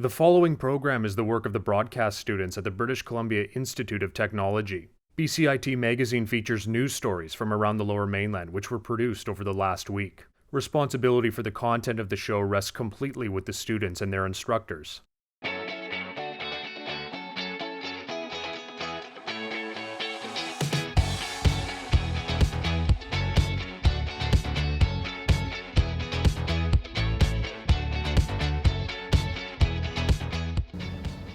The following program is the work of the broadcast students at the British Columbia Institute of Technology. BCIT Magazine features news stories from around the Lower Mainland which were produced over the last week. Responsibility for the content of the show rests completely with the students and their instructors.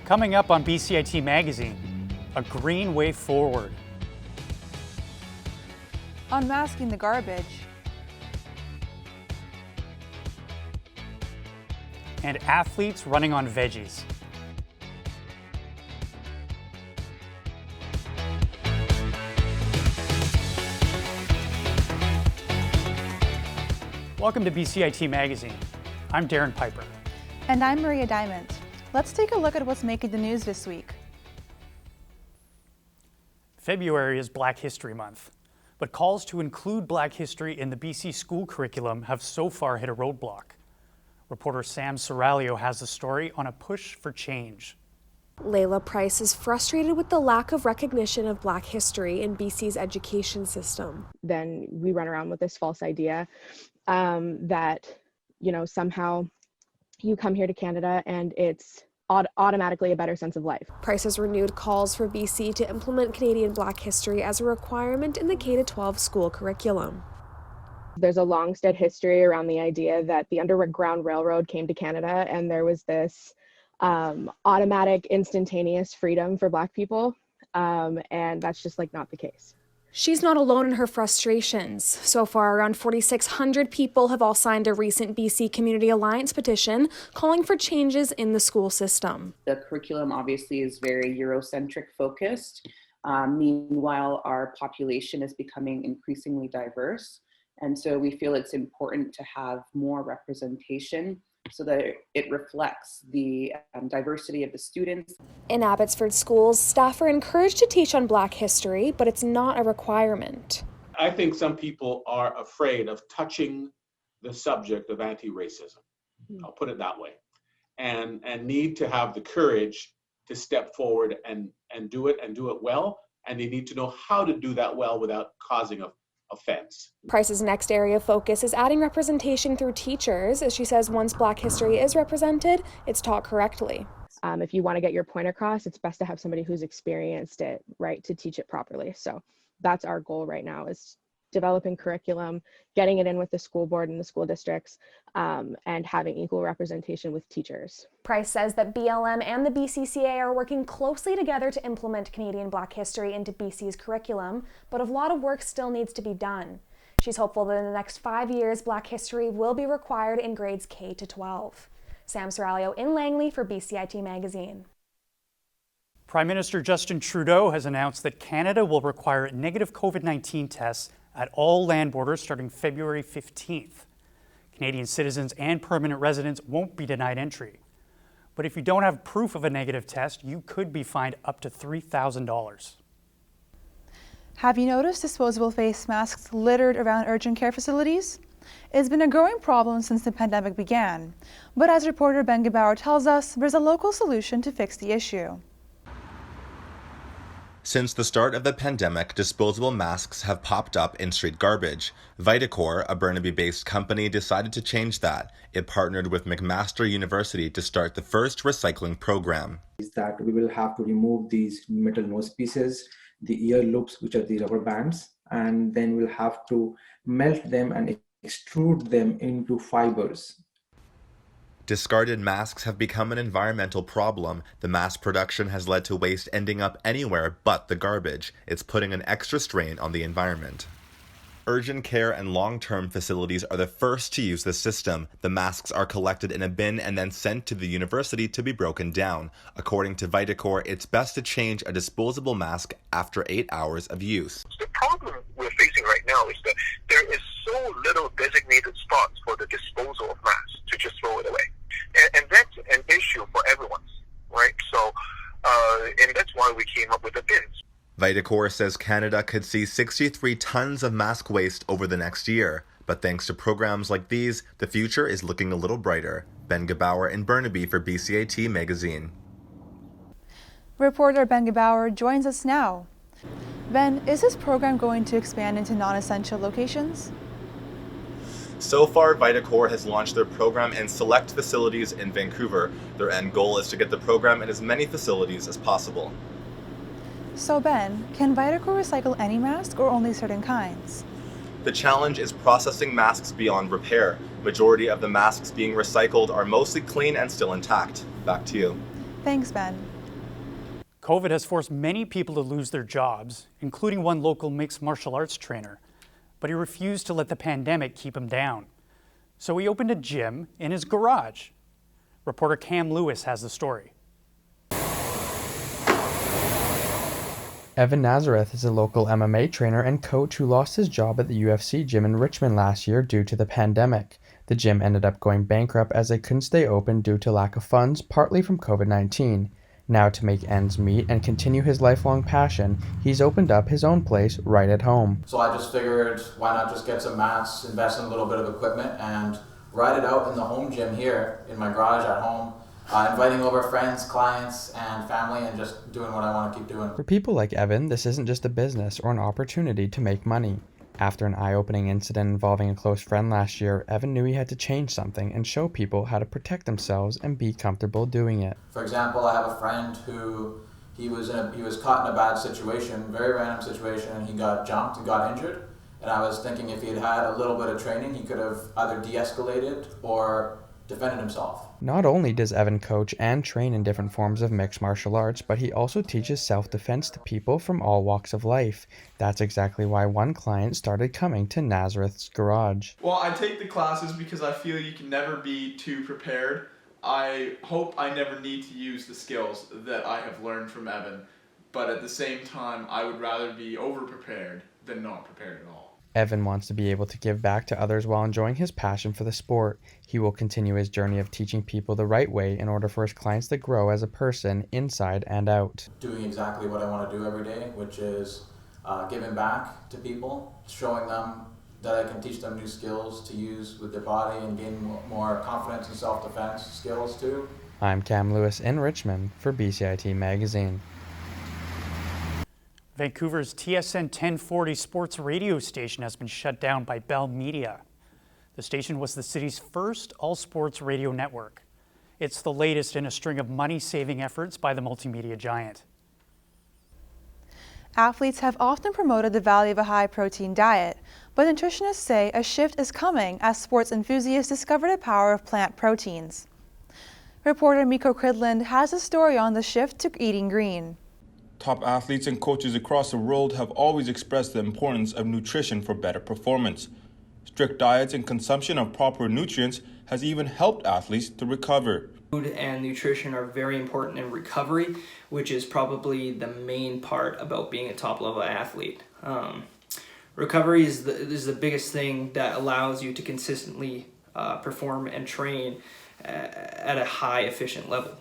Coming up on BCIT Magazine, a green way forward. Unmasking the garbage. And athletes running on veggies. Welcome to BCIT Magazine. I'm Darren Piper. And I'm Maria Diamond. Let's take a look at what's making the news this week. February is Black History Month, but calls to include Black history in the BC school curriculum have so far hit a roadblock. Reporter Sam Serralio has the story on a push for change. Layla Price is frustrated with the lack of recognition of Black history in BC's education system. Then we run around with this false idea that, somehow you come here to Canada and it's automatically a better sense of life. Price has renewed calls for BC to implement Canadian Black history as a requirement in the K-12 school curriculum. There's a long-standing history around the idea that the Underground Railroad came to Canada and there was this automatic, instantaneous freedom for Black people, and that's just not the case. She's not alone in her frustrations. So far, around 4,600 people have all signed a recent BC Community Alliance petition calling for changes in the school system. The curriculum obviously is very Eurocentric focused. Meanwhile, our population is becoming increasingly diverse. And so we feel it's important to have more representation so that it reflects the diversity of the students. In Abbotsford schools, staff are encouraged to teach on Black history, but it's not a requirement. I think some people are afraid of touching the subject of anti-racism. I'll put it that way. And need to have the courage to step forward and do it well. And they need to know how to do that well without causing offense. Price's next area of focus is adding representation through teachers. As she says, once Black history is represented, it's taught correctly. If you want to get your point across, it's best to have somebody who's experienced it, right, to teach it properly. So that's our goal right now, is developing curriculum, getting it in with the school board and the school districts, and having equal representation with teachers. Price says that BLM and the BCCA are working closely together to implement Canadian Black history into BC's curriculum, but a lot of work still needs to be done. She's hopeful that in the next 5 years, Black history will be required in grades K to 12. Sam Serralio in Langley for BCIT Magazine. Prime Minister Justin Trudeau has announced that Canada will require negative COVID-19 tests at all land borders starting February 15th. Canadian citizens and permanent residents won't be denied entry. But if you don't have proof of a negative test, you could be fined up to $3,000. Have you noticed disposable face masks littered around urgent care facilities? It's been a growing problem since the pandemic began. But as reporter Ben Gebauer tells us, there's a local solution to fix the issue. Since the start of the pandemic, disposable masks have popped up in street garbage. Vitacor, a Burnaby-based company, decided to change that. It partnered with McMaster University to start the first recycling program. Is that we will have to remove these metal nose pieces, the ear loops, which are the rubber bands, and then we'll have to melt them and extrude them into fibers. Discarded masks have become an environmental problem. The mass production has led to waste ending up anywhere but the garbage. It's putting an extra strain on the environment. Urgent care and long-term facilities are the first to use the system. The masks are collected in a bin and then sent to the university to be broken down. According to Vitacor, it's best to change a disposable mask after 8 hours of use. The problem we're facing right now is that there is so little designated spots for the disposal of masks to just throw it away. And that's an issue for everyone, right? So, and that's why we came up with the bins. Vitacor says Canada could see 63 tons of mask waste over the next year. But thanks to programs like these, the future is looking a little brighter. Ben Gebauer in Burnaby for BCIT Magazine. Reporter Ben Gebauer joins us now. Ben, is this program going to expand into non-essential locations? So far, Vitacore has launched their program in select facilities in Vancouver. Their end goal is to get the program in as many facilities as possible. So Ben, can Vitacore recycle any mask or only certain kinds? The challenge is processing masks beyond repair. Majority of the masks being recycled are mostly clean and still intact. Back to you. Thanks, Ben. COVID has forced many people to lose their jobs, including one local mixed martial arts trainer. But he refused to let the pandemic keep him down. So he opened a gym in his garage. Reporter Cam Lewis has the story. Evan Nazareth is a local MMA trainer and coach who lost his job at the UFC gym in Richmond last year due to the pandemic. The gym ended up going bankrupt as they couldn't stay open due to lack of funds, partly from COVID-19. Now, to make ends meet and continue his lifelong passion, he's opened up his own place right at home. So I just figured, why not just get some mats, invest in a little bit of equipment, and ride it out in the home gym here in my garage at home, inviting over friends, clients, and family, and just doing what I want to keep doing. For people like Evan, this isn't just a business or an opportunity to make money. After an eye-opening incident involving a close friend last year, Evan knew he had to change something and show people how to protect themselves and be comfortable doing it. For example, I have a friend who he was caught in a bad situation, very random situation, and he got jumped and got injured. And I was thinking if he had had a little bit of training, he could have either de-escalated or defended himself. Not only does Evan coach and train in different forms of mixed martial arts, but he also teaches self-defense to people from all walks of life. That's exactly why one client started coming to Nazareth's garage. Well, I take the classes because I feel you can never be too prepared. I hope I never need to use the skills that I have learned from Evan, but at the same time, I would rather be over-prepared than not prepared at all. Evan wants to be able to give back to others while enjoying his passion for the sport. He will continue his journey of teaching people the right way in order for his clients to grow as a person inside and out. Doing exactly what I want to do every day, which is giving back to people, showing them that I can teach them new skills to use with their body and gain more confidence and self-defense skills too. I'm Cam Lewis in Richmond for BCIT Magazine. Vancouver's TSN 1040 sports radio station has been shut down by Bell Media. The station was the city's first all-sports radio network. It's the latest in a string of money-saving efforts by the multimedia giant. Athletes have often promoted the value of a high-protein diet, but nutritionists say a shift is coming as sports enthusiasts discover the power of plant proteins. Reporter Miko Cridland has a story on the shift to eating green. Top athletes and coaches across the world have always expressed the importance of nutrition for better performance. Strict diets and consumption of proper nutrients has even helped athletes to recover. Food and nutrition are very important in recovery, which is probably the main part about being a top-level athlete. Recovery is the biggest thing that allows you to consistently perform and train at a high, efficient level.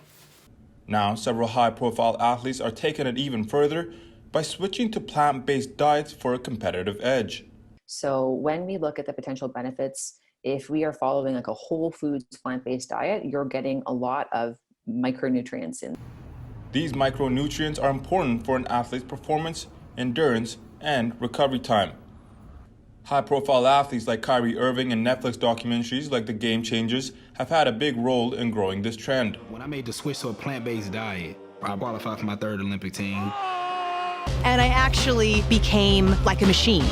Now, several high-profile athletes are taking it even further by switching to plant-based diets for a competitive edge. So when we look at the potential benefits, if we are following like a whole foods plant-based diet, you're getting a lot of micronutrients in. These micronutrients are important for an athlete's performance, endurance, and recovery time. High-profile athletes like Kyrie Irving and Netflix documentaries like The Game Changers have had a big role in growing this trend. When I made the switch to a plant-based diet, I qualified for my third Olympic team. And I actually became like a machine.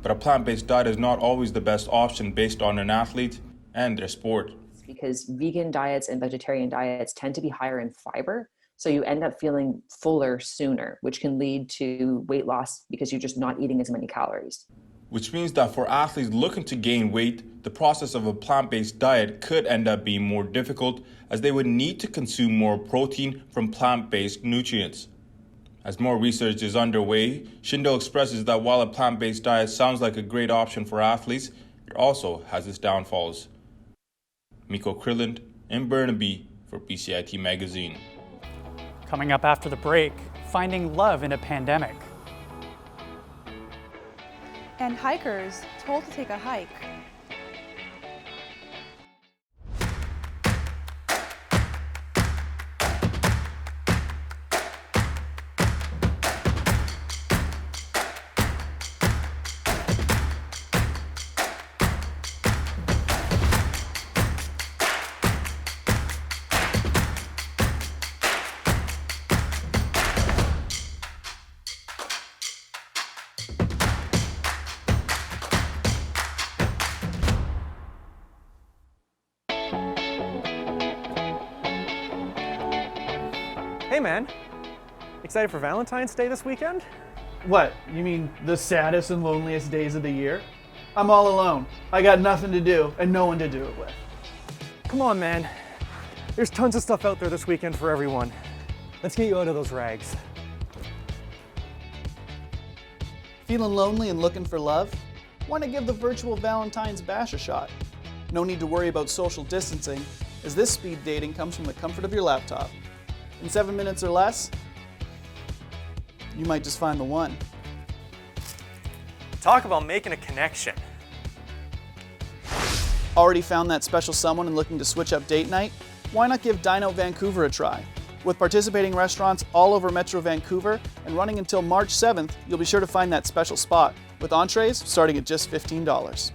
But a plant-based diet is not always the best option based on an athlete and their sport. Because vegan diets and vegetarian diets tend to be higher in fiber, so you end up feeling fuller sooner, which can lead to weight loss because you're just not eating as many calories. Which means that for athletes looking to gain weight, the process of a plant-based diet could end up being more difficult as they would need to consume more protein from plant-based nutrients. As more research is underway, Shindo expresses that while a plant-based diet sounds like a great option for athletes, it also has its downfalls. Miko Cridland in Burnaby for BCIT Magazine. Coming up after the break, finding love in a pandemic. and hikers told to take a hike. Hey man, excited for Valentine's Day this weekend? What, you mean the saddest and loneliest days of the year? I'm all alone. I got nothing to do and no one to do it with. Come on man, there's tons of stuff out there this weekend for everyone. Let's get you out of those rags. Feeling lonely and looking for love? Why not give the virtual Valentine's Bash a shot? No need to worry about social distancing, as this speed dating comes from the comfort of your laptop. In 7 minutes or less, you might just find the one. Talk about making a connection. Already found that special someone and looking to switch up date night? Why not give Dine Out Vancouver a try? With participating restaurants all over Metro Vancouver and running until March 7th, you'll be sure to find that special spot, with entrees starting at just $15.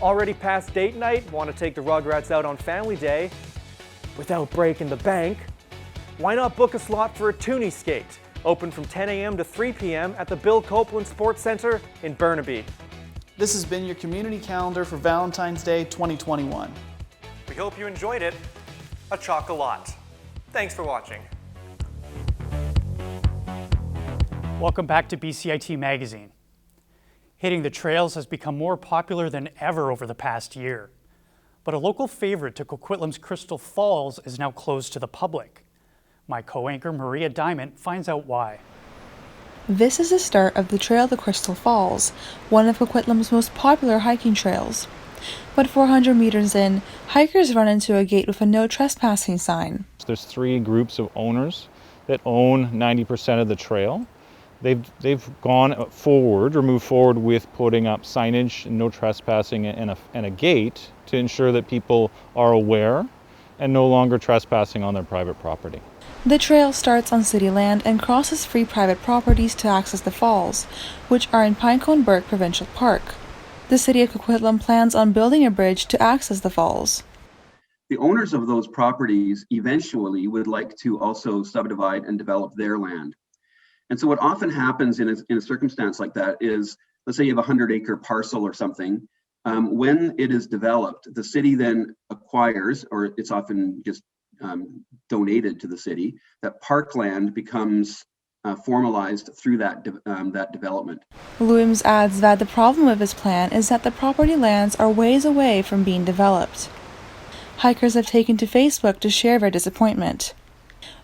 Already past date night? Want to take the Rugrats out on Family Day without breaking the bank? Why not book a slot for a toonie skate? Open from 10 a.m. to 3 p.m. at the Bill Copeland Sports Centre in Burnaby. This has been your community calendar for Valentine's Day 2021. We hope you enjoyed it. A chocolate. Thanks for watching. Welcome back to BCIT Magazine. Hitting the trails has become more popular than ever over the past year. But a local favorite to Coquitlam's Crystal Falls is now closed to the public. My co-anchor Maria Diamond finds out why. This is the start of the Trail to Crystal Falls, one of Coquitlam's most popular hiking trails. But 400 meters in, hikers run into a gate with a no trespassing sign. There's 3 groups of owners that own 90% of the trail. They've gone forward or moved forward with putting up signage, no trespassing, and a gate to ensure that people are aware and no longer trespassing on their private property. The trail starts on city land and crosses 3 private properties to access the falls, which are in Pinecone-Burke Provincial Park. The city of Coquitlam plans on building a bridge to access the falls. The owners of those properties eventually would like to also subdivide and develop their land. And so what often happens in a circumstance like that is, let's say you have a 100-acre parcel or something. When it is developed, the city then acquires, or it's often just donated to the city, that parkland becomes formalized through that development. Looms adds that the problem with his plan is that the property lands are ways away from being developed. Hikers have taken to Facebook to share their disappointment.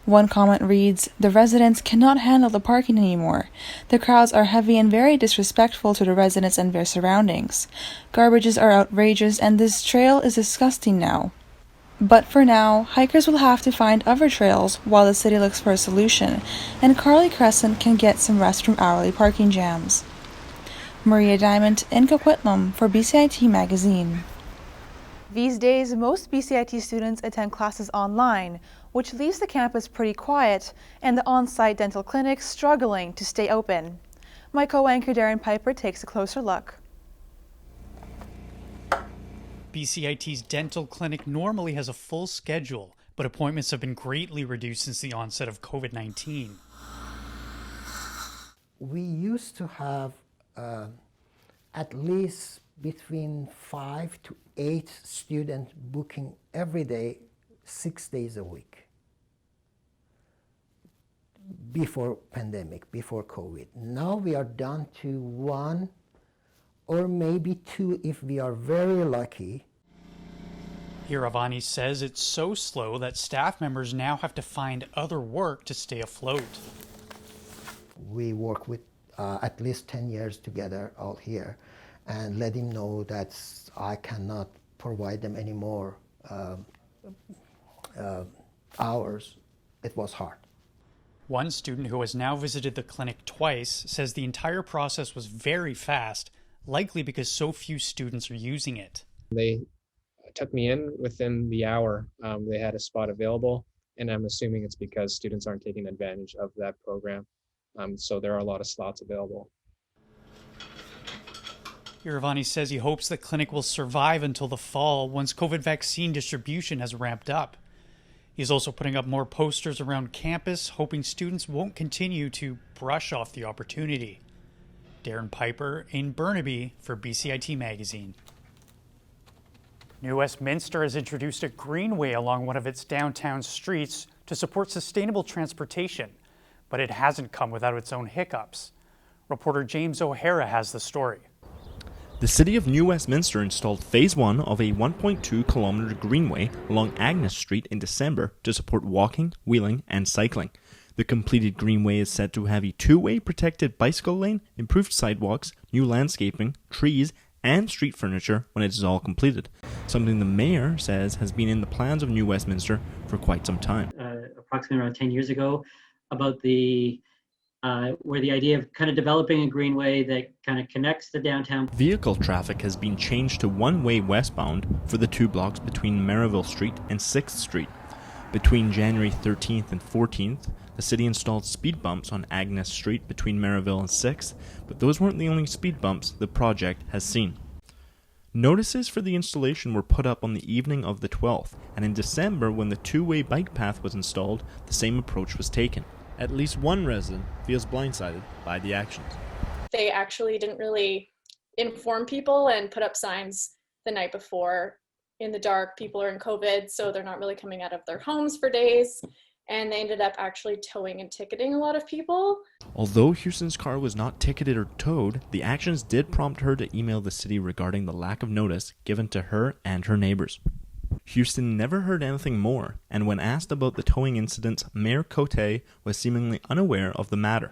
One comment reads, "The residents cannot handle the parking anymore. The crowds are heavy and very disrespectful to the residents and their surroundings. Garbages are outrageous and this trail is disgusting now." But for now, hikers will have to find other trails while the city looks for a solution, and Carly Crescent can get some rest from hourly parking jams. Maria Diamond in Coquitlam for BCIT Magazine. These days, most BCIT students attend classes online, which leaves the campus pretty quiet and the on-site dental clinic struggling to stay open. My co-anchor Darren Piper takes a closer look. BCIT's dental clinic normally has a full schedule, but appointments have been greatly reduced since the onset of COVID-19. We used to have at least between 5 to 8 students booking every day, 6 days a week. Before pandemic, before COVID. Now we are down to 1 or maybe 2 if we are very lucky. Hiravani says it's so slow that staff members now have to find other work to stay afloat. We work with at least 10 years together all here and let him know that I cannot provide them any more hours. It was hard. One student who has now visited the clinic twice says the entire process was very fast, likely because so few students are using it. They took me in within the hour. They had a spot available, and I'm assuming it's because students aren't taking advantage of that program. So there are a lot of slots available. Iravani says he hopes the clinic will survive until the fall once COVID vaccine distribution has ramped up. He's also putting up more posters around campus, hoping students won't continue to brush off the opportunity. Darren Piper in Burnaby for BCIT Magazine. New Westminster has introduced a greenway along one of its downtown streets to support sustainable transportation, but it hasn't come without its own hiccups. Reporter James O'Hara has the story. The City of New Westminster installed Phase 1 of a 1.2-kilometer greenway along Agnes Street in December to support walking, wheeling, and cycling. The completed greenway is said to have a two-way protected bicycle lane, improved sidewalks, new landscaping, trees, and street furniture when it is all completed, something the mayor says has been in the plans of New Westminster for quite some time. Approximately around 10 years ago, about where the idea of kind of developing a greenway that kind of connects the downtown. Vehicle traffic has been changed to one-way westbound for the 2 blocks between Merivale Street and 6th Street. Between January 13th and 14th, the city installed speed bumps on Agnes Street between Merivale and 6th, but those weren't the only speed bumps the project has seen. Notices for the installation were put up on the evening of the 12th, and in December, when the two-way bike path was installed, the same approach was taken. At least one resident feels blindsided by the actions. They actually didn't really inform people and put up signs the night before. In the dark, people are in COVID, so they're not really coming out of their homes for days. And they ended up actually towing and ticketing a lot of people. Although Houston's car was not ticketed or towed, the actions did prompt her to email the city regarding the lack of notice given to her and her neighbors. Houston never heard anything more, and when asked about the towing incidents, Mayor Cote was seemingly unaware of the matter.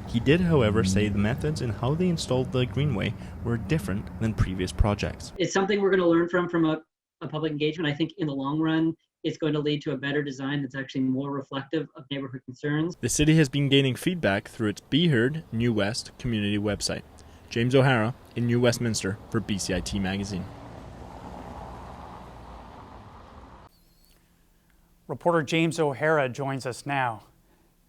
He did, however, say the methods and how they installed the greenway were different than previous projects. It's something we're going to learn from a public engagement. I think in the long run, it's going to lead to a better design that's actually more reflective of neighborhood concerns. The city has been gaining feedback through its Be Heard New West community website. James O'Hara in New Westminster for BCIT Magazine. Reporter James O'Hara joins us now.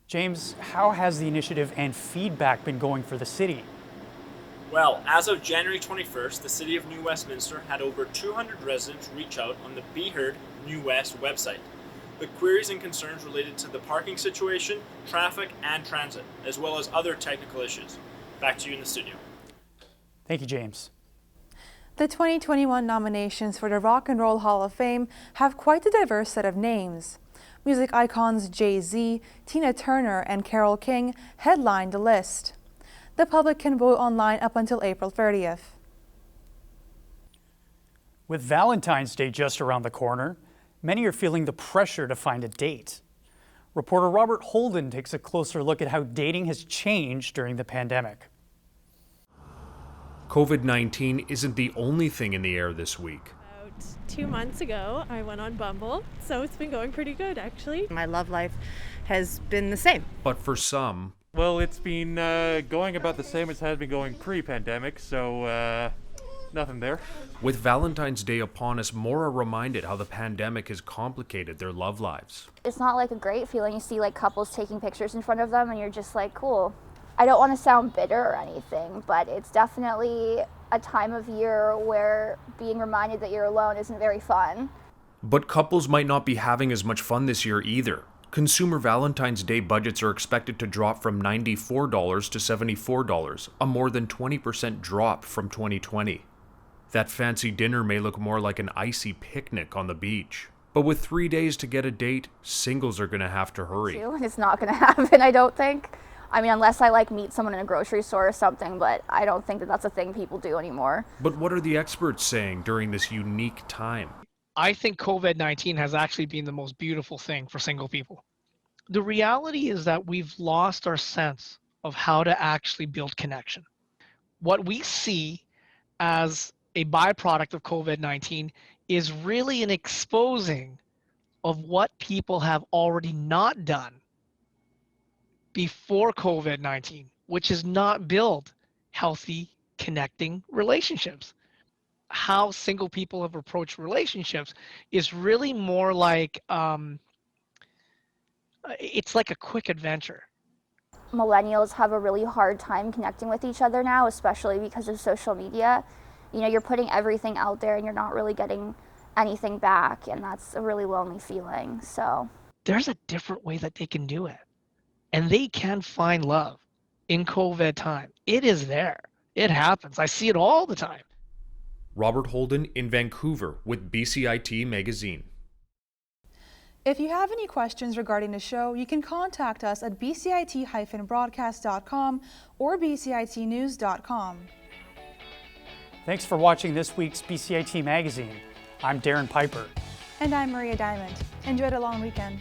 James, how has the initiative and feedback been going for the city? Well, as of January 21st, the City of New Westminster had over 200 residents reach out on the Be Heard New West website with queries and concerns related to the parking situation, traffic, and transit, as well as other technical issues. Back to you in the studio. Thank you, James. The 2021 nominations for the Rock and Roll Hall of Fame have quite a diverse set of names. Music icons Jay-Z, Tina Turner, and Carole King headlined the list. The public can vote online up until April 30th. With Valentine's Day just around the corner, many are feeling the pressure to find a date. Reporter Robert Holden takes a closer look at how dating has changed during the pandemic. COVID-19 isn't the only thing in the air this week. About 2 months ago, I went on Bumble, so it's been going pretty good, actually. My love life has been the same. But for some, well, it's been going about the same as it had been going pre-pandemic, so nothing there. With Valentine's Day upon us, more are reminded how the pandemic has complicated their love lives. It's not like a great feeling. You see like couples taking pictures in front of them and you're just like, cool. I don't want to sound bitter or anything, but it's definitely a time of year where being reminded that you're alone isn't very fun. But couples might not be having as much fun this year either. Consumer Valentine's Day budgets are expected to drop from $94 to $74, a more than 20% drop from 2020. That fancy dinner may look more like an icy picnic on the beach. But with 3 days to get a date, singles are going to have to hurry. It's not going to happen, I don't think. I mean, unless I meet someone in a grocery store or something, but I don't think that that's a thing people do anymore. But what are the experts saying during this unique time? I think COVID-19 has actually been the most beautiful thing for single people. The reality is that we've lost our sense of how to actually build connection. What we see as a byproduct of COVID-19 is really an exposing of what people have already not done before COVID-19, which is not build healthy, connecting relationships. How single people have approached relationships is really more like, it's like a quick adventure. Millennials have a really hard time connecting with each other now, especially because of social media. You know, you're putting everything out there and you're not really getting anything back, and that's a really lonely feeling. So there's a different way that they can do it, and they can find love in COVID time. It is there. It happens. I see it all the time. Robert Holden in Vancouver with BCIT Magazine. If you have any questions regarding the show, you can contact us at bcit-broadcast.com or bcitnews.com. Thanks for watching this week's BCIT Magazine. I'm Darren Piper. And I'm Maria Diamond. Enjoy the long weekend.